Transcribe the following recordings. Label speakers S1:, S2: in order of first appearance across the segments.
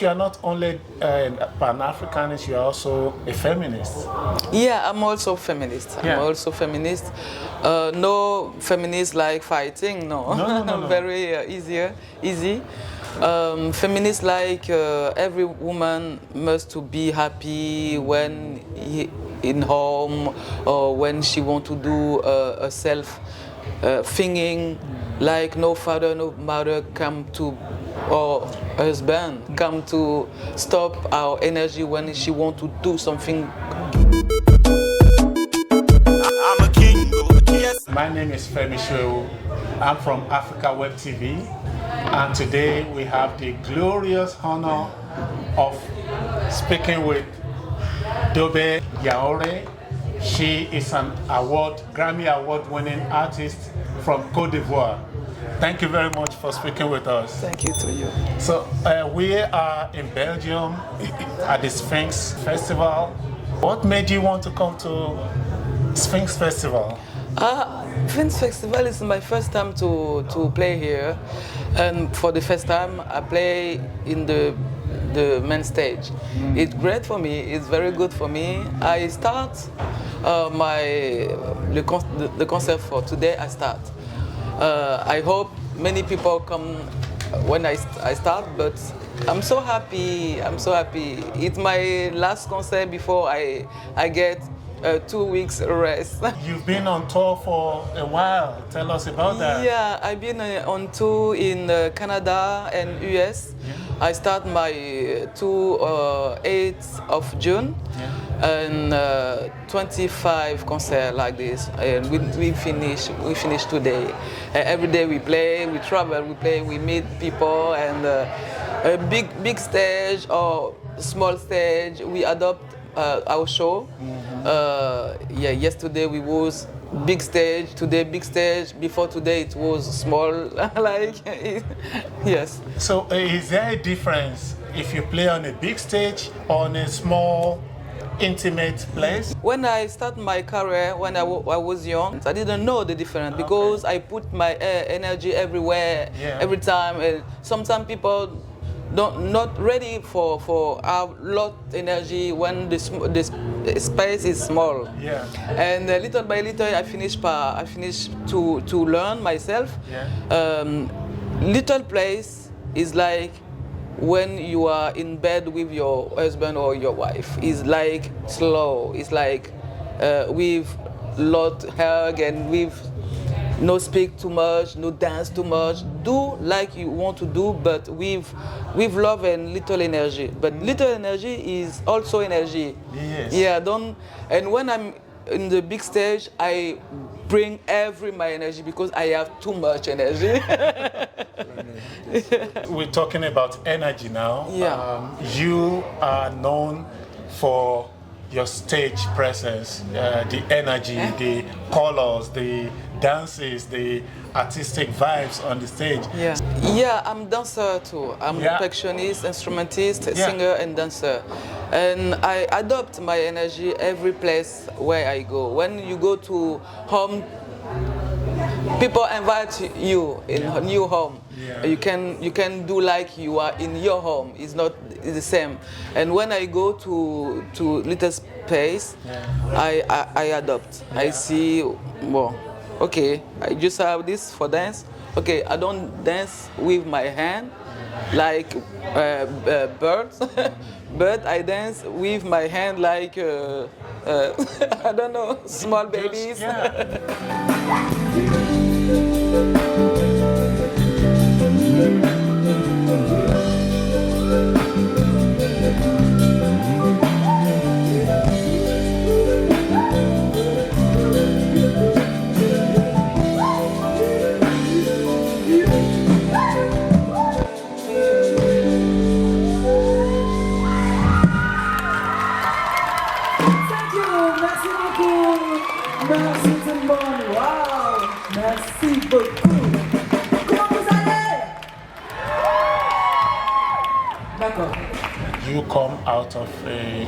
S1: You are not only Pan-Africanist, you are also a feminist.
S2: Yeah, I'm also feminist.
S1: Yeah.
S2: I'm also feminist. No feminist like fighting, no.
S1: No.
S2: Very easy. Feminist like every woman must to be happy when in home or when she want to do a self thinking, like no father, no mother come to or husband come to stop our energy when she want to do something.
S3: I'm a king. Yes.
S1: My name is Femi Shehu. I'm from Africa Web TV, and today we have the glorious honor of speaking with Dobe Yaore. She is an Grammy Award-winning artist from Côte d'Ivoire. Thank you very much for speaking with us.
S2: Thank you to you.
S1: So we are in Belgium at the Sphinx Festival. What made you want to come to Sphinx Festival?
S2: Sphinx Festival is my first time to play here, and for the first time I play in the main stage. It's great for me. It's very good for me. I start the concert for today. I start. I hope many people come when I start, but I'm so happy. I'm so happy. It's my last concert before I get 2 weeks rest.
S1: You've been on tour for a while. Tell us about that.
S2: Yeah, I've been on tour in Canada and US.
S1: Yeah.
S2: I start my tour 8th of June, and 25 concerts like this. And we finish today. Every day we play, we travel, we play, we meet people, and a big stage or small stage. We adopt our show. Yesterday we was big stage, today big stage, before today it was small, like, yes.
S1: So is there a difference if you play on a big stage or on a small, intimate place?
S2: When I start my career, when I was young, I didn't know the difference because I put my energy everywhere, every time. And sometimes people not ready for a lot energy when the space is small.
S1: Yeah.
S2: And little by little, I finish to learn myself.
S1: Yeah.
S2: Little place is like when you are in bed with your husband or your wife. It's like slow. It's like with lot hug and with no speak too much, no dance too much. Do like you want to do, but with love and little energy. But little energy is also energy.
S1: Yes.
S2: Yeah, and when I'm in the big stage, I bring my energy because I have too much energy.
S1: We're talking about energy now.
S2: Yeah.
S1: You are known for your stage presence, the energy, the colors, the dances, the artistic vibes on the stage.
S2: Yeah, I'm dancer too. I'm percussionist, instrumentist, singer and dancer. And I adopt my energy every place where I go. When you go to home, people invite you in a new home.
S1: Yeah.
S2: You can do like you are in your home. It's the same. And when I go to little space, I adopt. I see, well, okay, I just have this for dance. Okay, I don't dance with my hand like birds, but I dance with my hand like I don't know, small babies.
S4: Merci tout le monde, wow, merci beaucoup. Comment vous allez? D'accord.
S1: You come out of a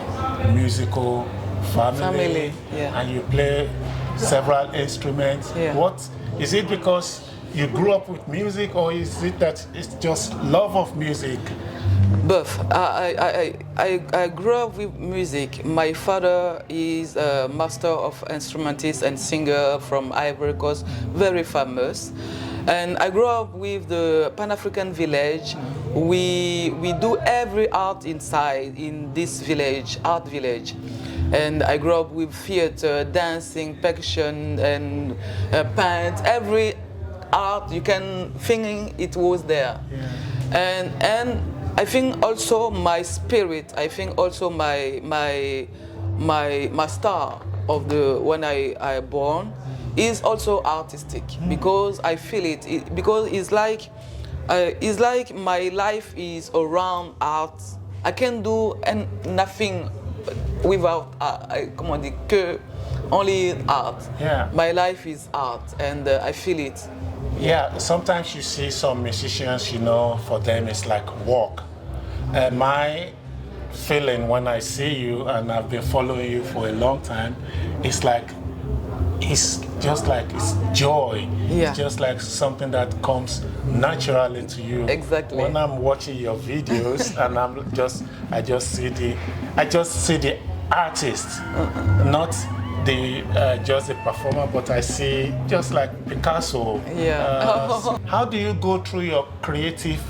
S1: musical family, and you play several instruments.
S2: Yeah.
S1: What is it, because you grew up with music, or is it that it's just love of music?
S2: Both. I grew up with music. My father is a master of instrumentist and singer from Ivory Coast, very famous. And I grew up with the Pan-African village. We do every art inside in this village, art village. And I grew up with theater, dancing, percussion, and paint. Every art you can think it was there. Yeah. And I think also my spirit. I think also my star of the when I born is also artistic because I feel it because it's like my life is around art. I can do nothing without comment dire que only art.
S1: Yeah.
S2: My life is art, and I feel it.
S1: Yeah, sometimes you see some musicians, you know, for them it's like work. My feeling when I see you, and I've been following you for a long time, it's just like it's joy.
S2: Yeah.
S1: It's just like something that comes naturally to you.
S2: Exactly.
S1: When I'm watching your videos and I just see the artist, not just the performer, but I see just like Picasso.
S2: Yeah.
S1: How do you go through your creative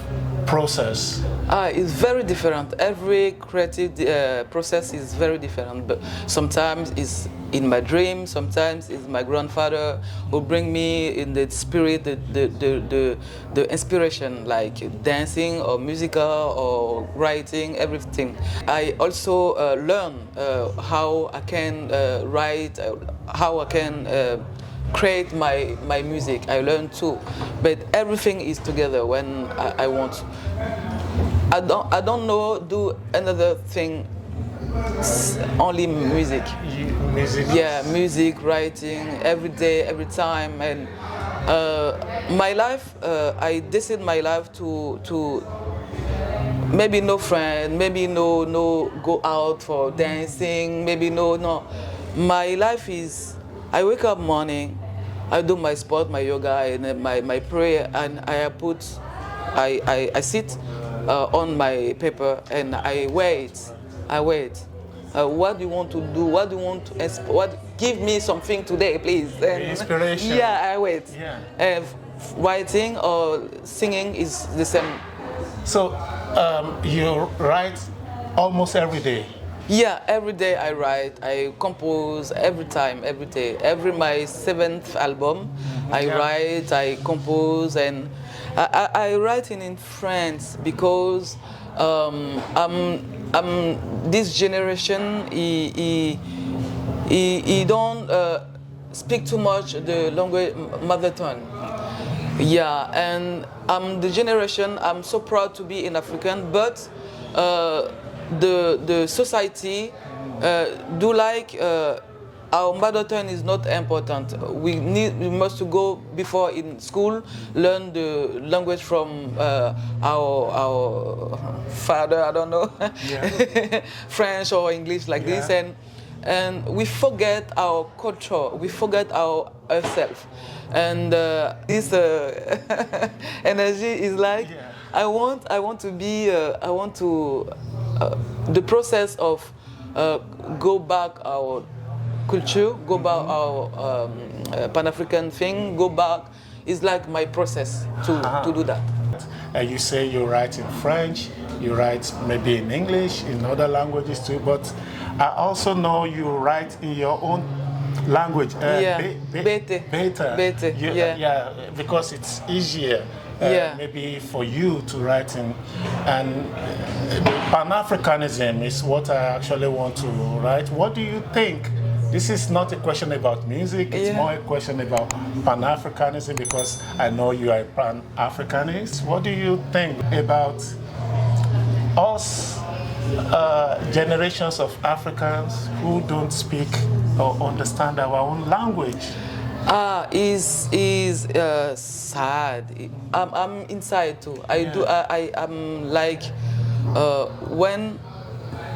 S1: process?
S2: It's very different. Every creative process is very different. But sometimes it's in my dream. Sometimes it's my grandfather who bring me in the spirit, the inspiration, like dancing or musical or writing, everything. I also learn how I can write, how I can create my music. I learn too, but everything is together when I want. I don't know do another thing. Only music.
S1: Music.
S2: Yeah, music, writing every day, every time, and my life. I decide my life to maybe no friend, maybe no go out for dancing, maybe no. My life is I wake up morning, I do my sport, my yoga, and my prayer, and I sit on my paper and I wait. What do you want to do? What do you want to? Give me something today, please. And,
S1: inspiration.
S2: Yeah, I wait.
S1: Yeah.
S2: Writing or singing is the same.
S1: So you write almost every day.
S2: Yeah, every day I write. I compose every time, every day. Every my 7th album, I write, I compose, and I write in French because this generation he don't speak too much the language mother tongue. Yeah, and I'm the generation. I'm so proud to be an African, but the society do like our mother tongue is not important. We must go before in school learn the language from our father. I don't know, French or English like this, and we forget our culture. We forget ourselves, and this energy is like I want to be. I want to the process of go back our culture, go back our Pan-African thing, go back is like my process to do that.
S1: You say you write in French, you write maybe in English, in other languages too, but I also know you write in your own language.
S2: Bete.
S1: Bete. Yeah, because it's easier. Maybe for you to write in, and Pan-Africanism is what I actually want to write. What do you think? This is not a question about music, it's more a question about Pan-Africanism because I know you are a Pan-Africanist. What do you think about us, generations of Africans who don't speak or understand our own language?
S2: Is sad. I'm inside too. I'm like when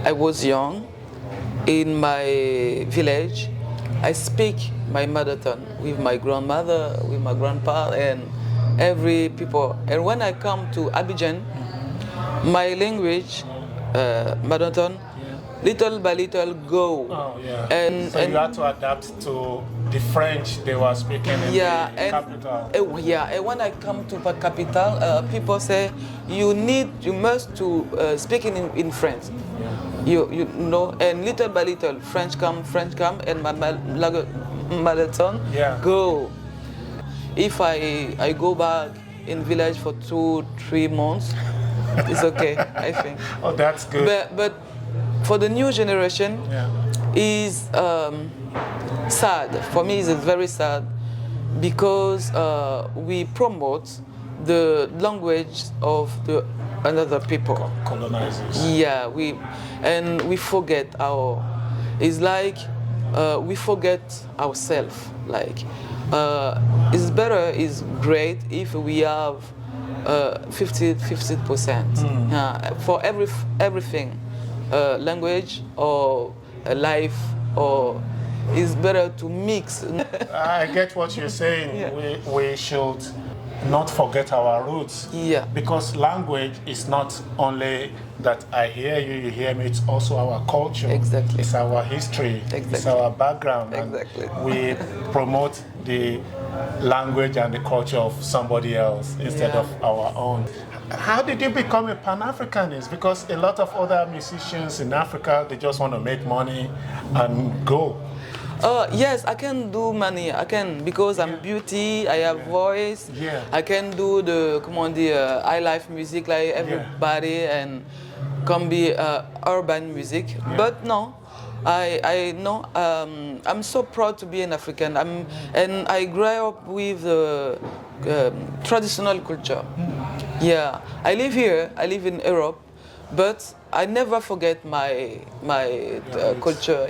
S2: I was young in my village, I speak my mother tongue with my grandmother, with my grandpa, and every people. And when I come to Abidjan, My language, mother tongue, little by little go.
S1: Oh, yeah.
S2: And,
S1: So you had to adapt to the French they were speaking in the capital.
S2: And when I come to the capital, people say you must to speak in French. You know, and little by little, French come, and my mother tongue go. If I go back in village for 2-3 months, it's okay, I think.
S1: Oh, that's good.
S2: But for the new generation, is sad. For me, it's very sad because we promote the language of the another people.
S1: Colonizers.
S2: Yeah, we forget our. It's like we forget ourselves. Like it's better, it's great if we have 50%. For everything, language or life, or it's better to mix.
S1: I get what you're saying.
S2: Yeah.
S1: We should not forget our roots.
S2: Yeah.
S1: Because language is not only that I hear you, you hear me, it's also our culture.
S2: Exactly.
S1: It's our history.
S2: Exactly.
S1: It's our background.
S2: Exactly.
S1: And we promote the language and the culture of somebody else instead of our own. How did you become a Pan-Africanist? Because a lot of other musicians in Africa, they just want to make money and go.
S2: Yes, I can do money. I can, because I'm beauty, I have voice.
S1: Yeah.
S2: I can do the, high life music like everybody and can be urban music. But no, I know, I'm so proud to be an African. And I grew up with traditional culture. Yeah, I live here, I live in Europe, but I never forget my culture.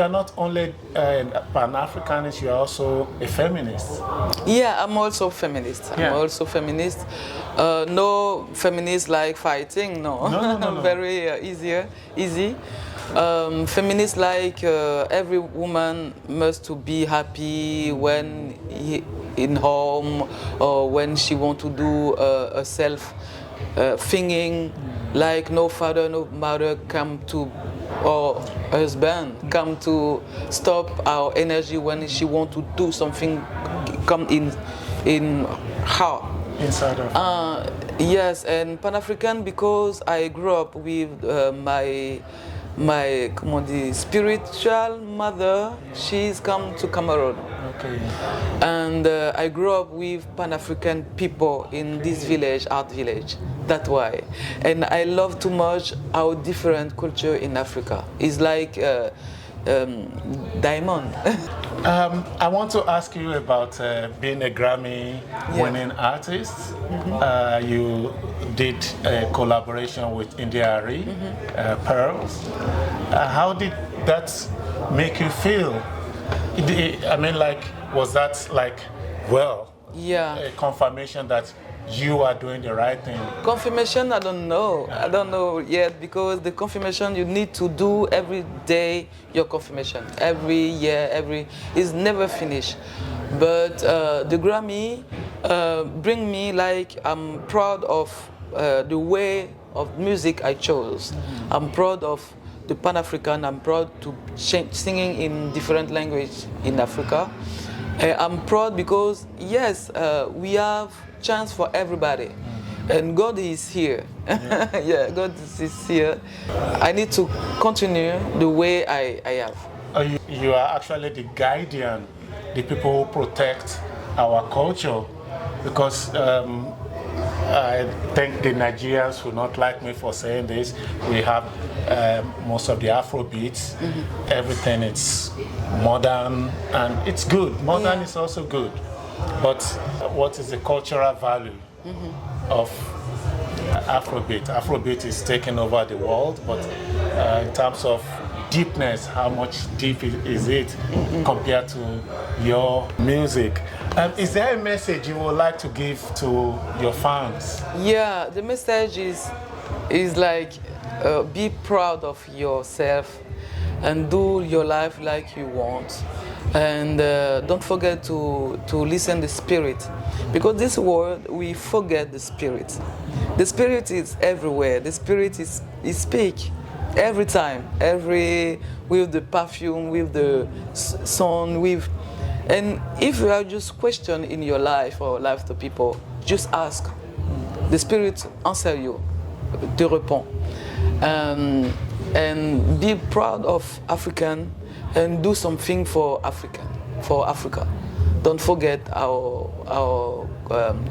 S1: Not only Pan-Africanist, you are also a feminist.
S2: Yeah, I'm also feminist. I'm also feminist. No feminist like fighting, no.
S1: No.
S2: Very easy. Feminist like every woman must to be happy when in home or when she want to do a self thinking. Like no father, no mother come to, or husband come to stop our energy when she want to do something, come in her.
S1: Inside of
S2: Yes, and Pan-African because I grew up with my spiritual mother. She's come to Cameroon.
S1: Okay.
S2: And I grew up with Pan-African people in this village, art village. That's why. And I love too much our different culture in Africa. It's like diamond.
S1: I want to ask you about being a Grammy-winning artist. You did a collaboration with India Arie, Pearls. How did that make you feel? I mean, like, was that like, well, a confirmation that you are doing the right thing?
S2: Confirmation, I don't know. I don't know yet, because the confirmation you need to do every day, your confirmation. Every year, is never finished. But the Grammy bring me like, I'm proud of the way of music I chose. I'm proud of the Pan-African. I'm proud to singing in different language in Africa. I'm proud because, yes, we have chance for everybody. And God is here. Yeah, God is here. I need to continue the way I have.
S1: You are actually the guardian, the people who protect our culture, because I think the Nigerians will not like me for saying this. We have most of the Afro beats. Everything is modern and it's good. Modern is also good. But what is the cultural value of Afrobeat? Afrobeat is taking over the world, but in terms of deepness, how much deep is it compared to your music? Is there a message you would like to give to your fans?
S2: Yeah, the message is like be proud of yourself and do your life like you want. And don't forget to listen to the spirit, because this world we forget the spirit. The spirit is everywhere. The spirit is speak every time, with the perfume, with the sound, with. And if you are just question in your life or life to people, just ask. The spirit answer you, te répond. And be proud of African and do something for Africa. Don't forget our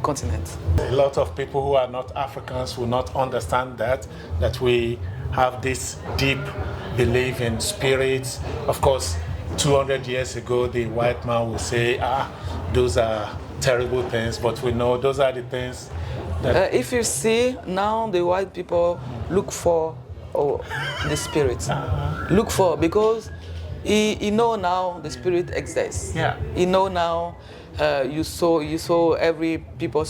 S2: continent.
S1: A lot of people who are not Africans will not understand that we have this deep belief in spirits. Of course, 200 years ago, the white man will say, those are terrible things, but we know those are the things that...
S2: if you see, now the white people look for the spirit. Look for, because he know now the spirit exists.
S1: Yeah.
S2: He know now, you saw every people,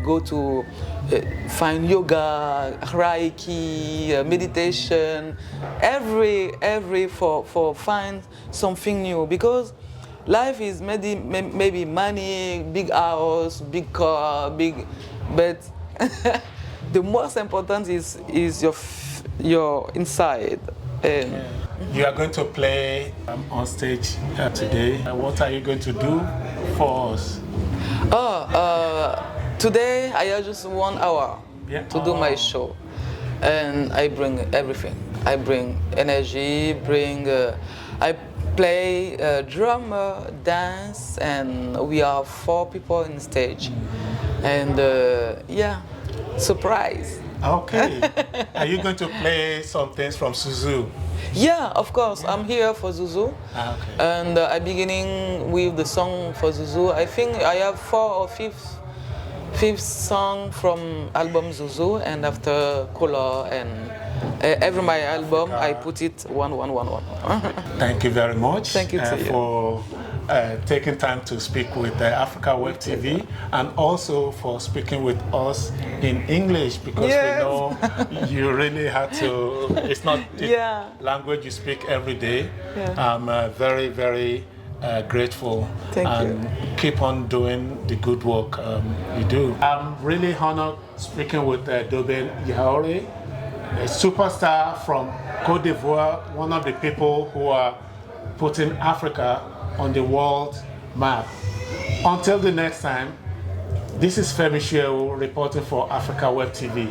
S2: go to find yoga, reiki, meditation, every for find something new, because life is maybe money, big house, big car, but the most important is your inside.
S1: You are going to play on stage today. What are you going to do for us?
S2: Today I have just 1 hour to do my show, and I bring everything. I bring energy, I play drummer, dance, and we are 4 people on stage. And surprise.
S1: Okay. Are you going to play some things from Zuzu?
S2: Yeah, of course. I'm here for Zuzu.
S1: Okay.
S2: And I'm beginning with the song for Zuzu. I think I have 4th or 5th song from album Zuzu, and after Color and every my album I put it one.
S1: Thank you very much.
S2: Thank you to you
S1: for taking time to speak with Africa Web TV, and also for speaking with us in English, because we know you really had to. It's not the language you speak every day. I'm very, very grateful.
S2: Thank
S1: and
S2: you.
S1: Keep on doing the good work you do. I'm really honored speaking with Dobe Yaore, a superstar from Côte d'Ivoire, one of the people who are putting Africa on the world map. Until the next time, this is Femi Shehu reporting for Africa Web TV.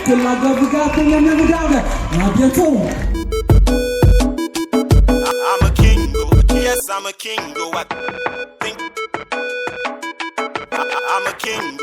S4: Que la vous garde, vous garde. À bientôt.
S3: I'm a king, yes, I'm a king, I think I'm a king,